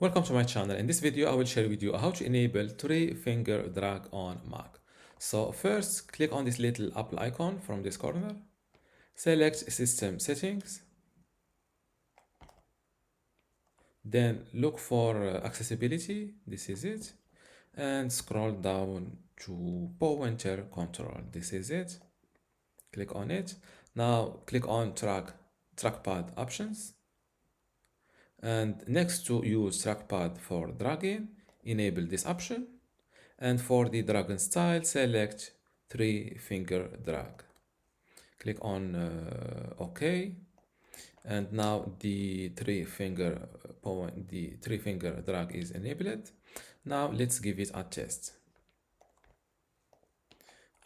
Welcome to my channel. In this video, I will share with you how to enable three-finger drag on Mac. So first, click on this little Apple icon from this corner. Select System Settings. Then look for Accessibility. This is it. And scroll down to Pointer Control. This is it. Click on it. Now click on Trackpad Options. And next to use trackpad for dragging, enable this option. And for the dragon style, select three-finger drag. Click on OK. And now the three-finger drag is enabled. Now let's give it a test.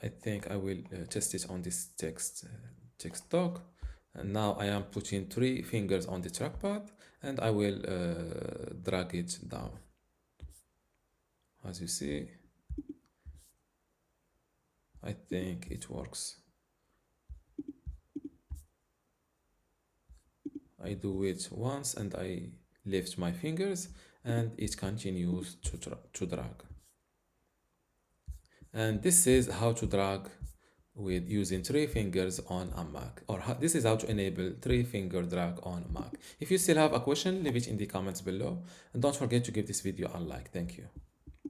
I think I will test it on this text doc. And now I am putting three fingers on the trackpad and I will drag it down. As you see, I think it works. I do it once and I lift my fingers and it continues to drag. And this is how to drag with using three fingers on a Mac, or this is how to enable three-finger drag on Mac. If you still have a question, leave it in the comments below, and don't forget to give this video a like. Thank you.